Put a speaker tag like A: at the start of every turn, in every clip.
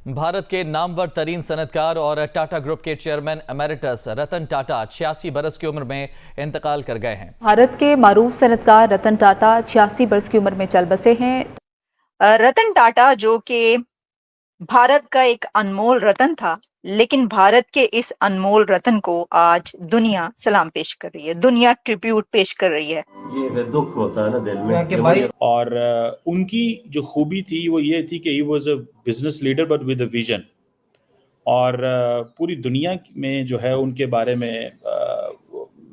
A: भारत के नामवर तरीन सनतकार और टाटा ग्रुप के चेयरमैन एमेरिटस रतन टाटा 86 बरस की उम्र में इंतकाल कर गए हैं।
B: भारत के मारूफ सनतकार रतन टाटा 86 बरस की उम्र में चल बसे हैं।
C: रतन टाटा जो कि भारत का एक अनमोल रतन था, लेकिन भारत के इस अनमोल रतन को आज दुनिया सलाम पेश कर रही है, दुनिया ट्रिब्यूट पेश कर रही है।
D: ये दुख होता है ना दिल में कि भाई।
E: और उनकी जो खूबी थी वो ये थी कि he was a business leader but with a vision. और पूरी दुनिया में जो है उनके बारे में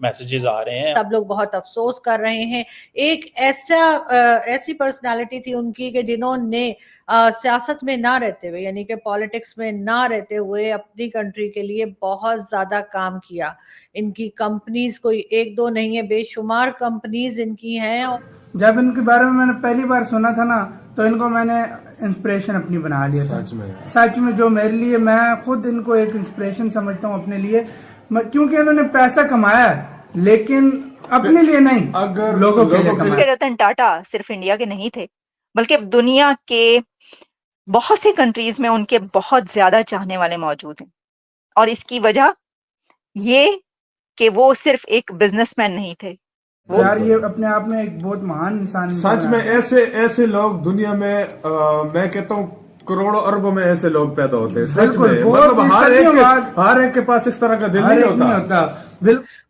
E: मैसेजेस आ रहे हैं।
F: सब लोग बहुत अफसोस कर रहे हैं। एक ऐसी पर्सनालिटी थी उनकी कि जिन्होंने सियासत में ना रहते हुए, यानी कि पॉलिटिक्स में ना रहते हुए, अपनी कंट्री के लिए बहुत ज्यादा काम किया। इनकी कंपनीज कोई एक दो नहीं है, बेशुमार कंपनीज इनकी हैं।
G: जब इनके बारे में मैंने पहली बार सुना था ना, तो इनको मैंने इंस्पिरेशन अपनी बना लिया था। सच में जो मेरे लिए, मैं खुद इनको एक इंस्पिरेशन समझता हूँ अपने लिए, क्योंकि इन्होंने पैसा कमाया लेकिन अपने लिए नहीं, अगर लोगों के लिए कमाया।
C: रतन टाटा सिर्फ इंडिया के नहीं थे, बल्कि दुनिया के बहुत सी कंट्रीज में उनके बहुत ज्यादा चाहने वाले मौजूद हैं। और इसकी वजह ये कि वो सिर्फ एक बिजनेसमैन नहीं थे,
G: यार ये अपने आप में एक बहुत महान इंसान।
H: सच में ऐसे लोग दुनिया में मैं कहता हूँ करोड़ों अरबों में ऐसे लोग पैदा होते हैं। सच में मतलब हर एक के पास इस तरह का दिल नहीं होता।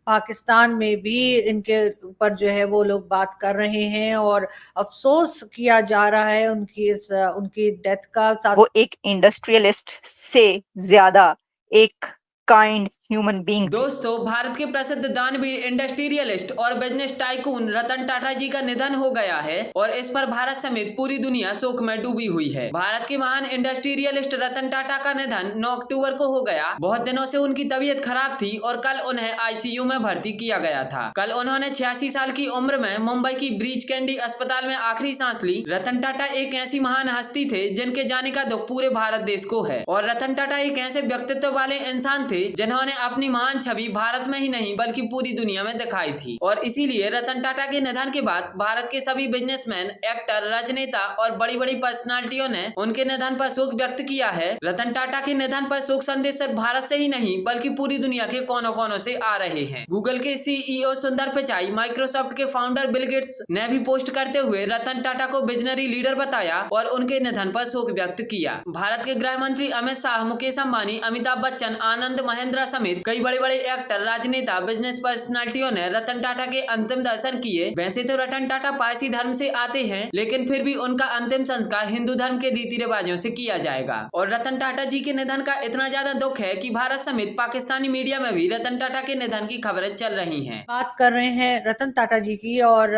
F: पाकिस्तान में भी इनके ऊपर जो है वो लोग बात कर रहे हैं और अफसोस किया जा रहा है उनकी डेथ का।
C: वो एक इंडस्ट्रियलिस्ट से ज्यादा एक काइंड ह्यूमन बीइंग।
I: दोस्तों, भारत के प्रसिद्ध दानवीर, इंडस्ट्रियलिस्ट और बिजनेस टाइकून रतन टाटा जी का निधन हो गया है और इस पर भारत समेत पूरी दुनिया शोक में डूबी हुई है। भारत के महान इंडस्ट्रियलिस्ट रतन टाटा का निधन 9 अक्टूबर को हो गया। बहुत दिनों से उनकी तबीयत खराब थी और कल उन्हें आईसीयू में भर्ती किया गया था। कल उन्होंने 86 साल की उम्र में मुंबई की ब्रीच कैंडी अस्पताल में आखिरी सांस ली। रतन टाटा एक ऐसी महान हस्ती थे जिनके जाने का दुख पूरे भारत देश को है। और रतन टाटा एक ऐसे व्यक्तित्व वाले इंसान थे जिन्होंने अपनी महान छवि भारत में ही नहीं बल्कि पूरी दुनिया में दिखाई थी। और इसीलिए रतन टाटा के निधन के बाद भारत के सभी बिजनेसमैन, एक्टर, राजनेता और बड़ी बड़ी पर्सनालिटियों ने उनके निधन पर शोक व्यक्त किया है। रतन टाटा के निधन पर शोक संदेश सिर्फ भारत से ही नहीं बल्कि पूरी दुनिया के कोनों कोनों से आ रहे हैं। गूगल के सीईओ सुंदर पिचाई, माइक्रोसॉफ्ट के फाउंडर बिल गेट्स ने भी पोस्ट करते हुए रतन टाटा को विजनरी लीडर बताया और उनके निधन पर शोक व्यक्त किया। भारत के गृह मंत्री अमित शाह, मुकेश अंबानी, अमिताभ बच्चन, आनंद महिंद्रा समेत कई बड़े बड़े एक्टर, राजनेता, बिजनेस पर्सनालिटियों ने रतन टाटा के अंतिम दर्शन किए। वैसे तो रतन टाटा पारसी धर्म से आते हैं, लेकिन फिर भी उनका अंतिम संस्कार हिंदू धर्म के रीति रिवाजों से किया जाएगा। और रतन टाटा जी के निधन का इतना ज्यादा दुख है कि भारत समेत पाकिस्तानी मीडिया में भी रतन टाटा के निधन की खबरें चल रही हैं।
F: बात कर रहे हैं रतन टाटा जी की और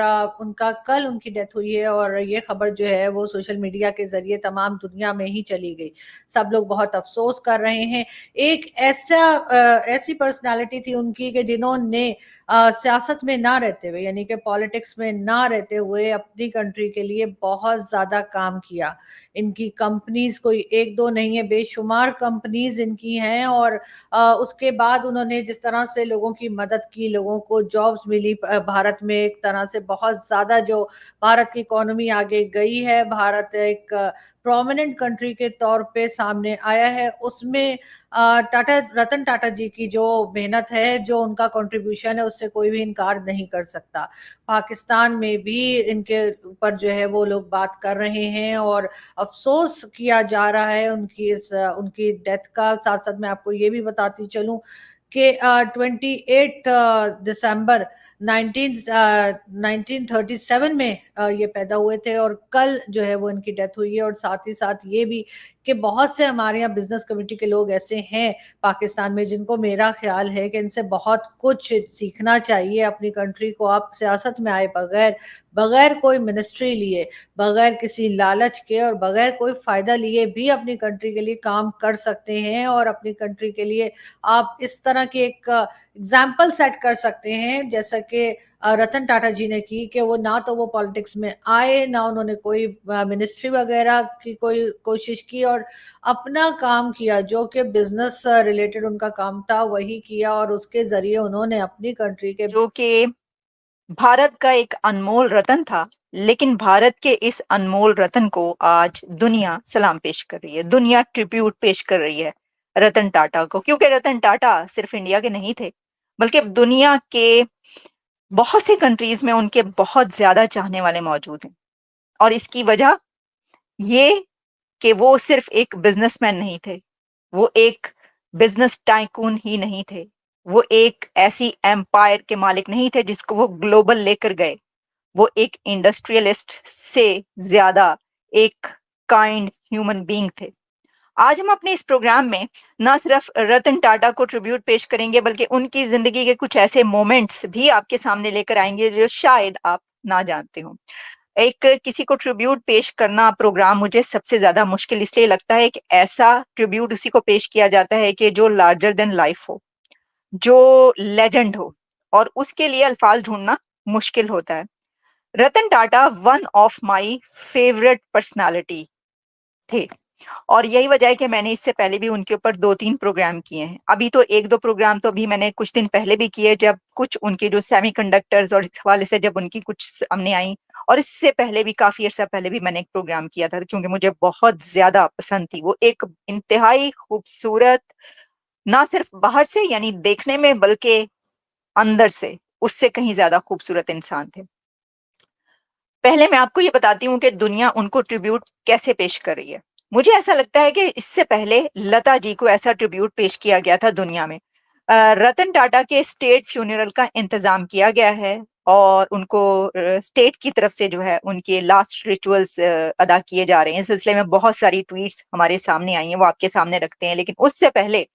F: कल उनकी डेथ हुई है और ये खबर जो है वो सोशल मीडिया के जरिए तमाम दुनिया में ही चली गई। सब लोग बहुत अफसोस कर रहे हैं। एक ऐसी पर्सनालिटी थी उनकी कि जिन्होंने सियासत में ना रहते हुए, यानी कि पॉलिटिक्स में ना रहते हुए, अपनी कंट्री के लिए बहुत ज्यादा काम किया। इनकी कंपनीज कोई एक दो नहीं है, बेशुमार कंपनीज इनकी हैं। और उसके बाद उन्होंने जिस तरह से लोगों की मदद की, लोगों को जॉब्स मिली भारत में, एक तरह से बहुत ज्यादा जो भारत की इकोनॉमी आगे गई है, भारत एक प्रोमिनेंट कंट्री के तौर पे सामने आया है। उसमें रतन टाटा जी की जो मेहनत है, जो उनका कंट्रीब्यूशन है, उससे कोई भी इनकार नहीं कर सकता। पाकिस्तान में भी इनके ऊपर जो है वो लोग बात कर रहे हैं और अफसोस किया जा रहा है उनकी डेथ का। साथ साथ मैं आपको ये भी बताती चलूं कि 28 दिसंबर 1937 में ये पैदा हुए थे और कल जो है वो इनकी डेथ हुई है। और साथ ही साथ ये भी कि बहुत से हमारे यहाँ बिजनेस कम्युनिटी के लोग ऐसे हैं पाकिस्तान में जिनको मेरा ख्याल है कि इनसे बहुत कुछ सीखना चाहिए। अपनी कंट्री को आप सियासत में आए बगैर कोई मिनिस्ट्री लिए, बगैर किसी लालच के और बगैर कोई फायदा लिए भी अपनी कंट्री के लिए काम कर सकते हैं। और अपनी कंट्री के लिए आप इस तरह की एक एग्जाम्पल सेट कर सकते हैं जैसा कि रतन टाटा जी ने की, कि वो ना तो वो पॉलिटिक्स में आए, ना उन्होंने कोई मिनिस्ट्री वगैरह की कोई कोशिश की, और अपना काम किया जो कि बिजनेस रिलेटेड उनका काम था वही किया। और उसके जरिए उन्होंने अपनी कंट्री के
C: जो कि भारत का एक अनमोल रतन था, लेकिन भारत के इस अनमोल रतन को आज दुनिया सलाम पेश कर रही है, दुनिया ट्रिब्यूट पेश कर रही है रतन टाटा को, क्योंकि रतन टाटा सिर्फ इंडिया के नहीं थे, बल्कि अब दुनिया के बहुत से कंट्रीज में उनके बहुत ज्यादा चाहने वाले मौजूद हैं। और इसकी वजह ये कि वो सिर्फ एक बिजनेसमैन नहीं थे, वो एक बिजनेस टाइकून ही नहीं थे, वो एक ऐसी एम्पायर के मालिक नहीं थे जिसको वो ग्लोबल लेकर गए। वो एक इंडस्ट्रियलिस्ट से ज्यादा एक काइंड ह्यूमन बीइंग थे। आज हम अपने इस प्रोग्राम में ना सिर्फ रतन टाटा को ट्रिब्यूट पेश करेंगे, बल्कि उनकी जिंदगी के कुछ ऐसे मोमेंट्स भी आपके सामने लेकर आएंगे जो शायद आप ना जानते हो। एक किसी को ट्रिब्यूट पेश करना प्रोग्राम मुझे सबसे ज्यादा मुश्किल इसलिए लगता है कि ऐसा ट्रिब्यूट उसी को पेश किया जाता है कि जो लार्जर देन लाइफ हो, जो लेजेंड हो, और उसके लिए अल्फाज ढूंढना मुश्किल होता है। Ratan Tata one of my favourite personality थे, और यही वजह है कि मैंने इससे पहले भी उनके ऊपर 2-3 प्रोग्राम किए हैं। अभी तो 1-2 प्रोग्राम तो अभी मैंने कुछ दिन पहले भी किए, जब कुछ उनके जो सेमीकंडक्टर्स और इस हवाले से जब उनकी कुछ सामने आई, और इससे पहले भी काफी अर्सा पहले भी मैंने एक प्रोग्राम किया था, क्योंकि मुझे बहुत ज्यादा पसंद थी। वो एक इंतहाई खूबसूरत, ना सिर्फ बाहर से यानी देखने में, बल्कि अंदर से उससे कहीं ज्यादा खूबसूरत इंसान थे। पहले मैं आपको ये बताती हूँ कि दुनिया उनको ट्रिब्यूट कैसे पेश कर रही है। मुझे ऐसा लगता है कि इससे पहले लता जी को ऐसा ट्रिब्यूट पेश किया गया था दुनिया में। रतन टाटा के स्टेट फ्यूनरल का इंतजाम किया गया है, और उनको स्टेट की तरफ से जो है उनके लास्ट रिचुअल्स अदा किए जा रहे हैं। इस सिलसिले में बहुत सारी ट्वीट्स हमारे सामने आई हैं, वो आपके सामने रखते हैं। लेकिन उससे पहले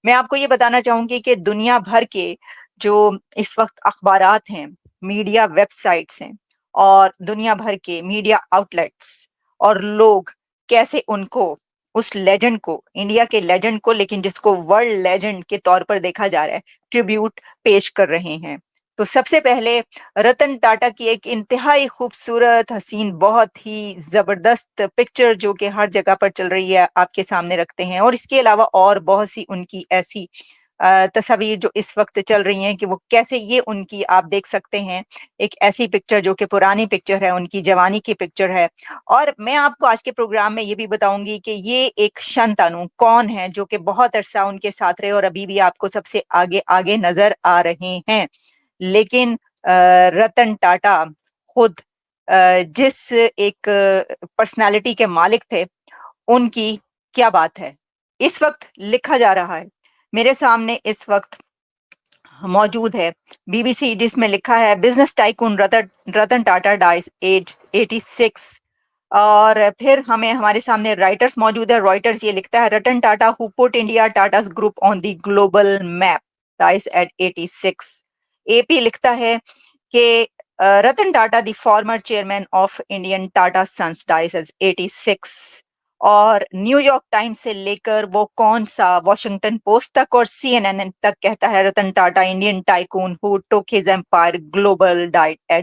C: मैं आपको ये बताना चाहूंगी कि दुनिया भर के जो इस वक्त अखबारात हैं, मीडिया वेबसाइट्स हैं, और दुनिया भर के मीडिया आउटलेट्स और लोग कैसे उनको, उस लेजेंड को, इंडिया के लेजेंड को, लेकिन जिसको वर्ल्ड लेजेंड के तौर पर देखा जा रहा है, ट्रिब्यूट पेश कर रहे हैं। तो सबसे पहले रतन टाटा की एक इंतहाई खूबसूरत, हसीन, बहुत ही जबरदस्त पिक्चर जो कि हर जगह पर चल रही है, आपके सामने रखते हैं। और इसके अलावा और बहुत सी उनकी ऐसी तस्वीर जो इस वक्त चल रही हैं कि वो कैसे, ये उनकी आप देख सकते हैं एक ऐसी पिक्चर जो कि पुरानी पिक्चर है, उनकी जवानी की पिक्चर है। और मैं आपको आज के प्रोग्राम में ये भी बताऊंगी कि ये एक शंतानु कौन है जो कि बहुत अरसा उनके साथ रहे और अभी भी आपको सबसे आगे आगे नजर आ रहे हैं। लेकिन रतन टाटा खुद जिस एक पर्सनालिटी के मालिक थे, उनकी क्या बात है। इस वक्त लिखा जा रहा है, मेरे सामने इस वक्त मौजूद है बीबीसी, जिसमें लिखा है business tycoon Ratan Tata dies age 86। और फिर हमारे सामने राइटर्स मौजूद है। रॉयटर्स ये लिखता है Ratan Tata who put India Tata's group on the global map dies at 86। AP लिखता है कि Ratan Tata the former chairman of Indian Tata sons dies age 86। और न्यूयॉर्क टाइम्स से लेकर वो कौन सा वॉशिंगटन पोस्ट तक और CNN तक कहता है Ratan Tata Indian tycoon who took his empire global died eight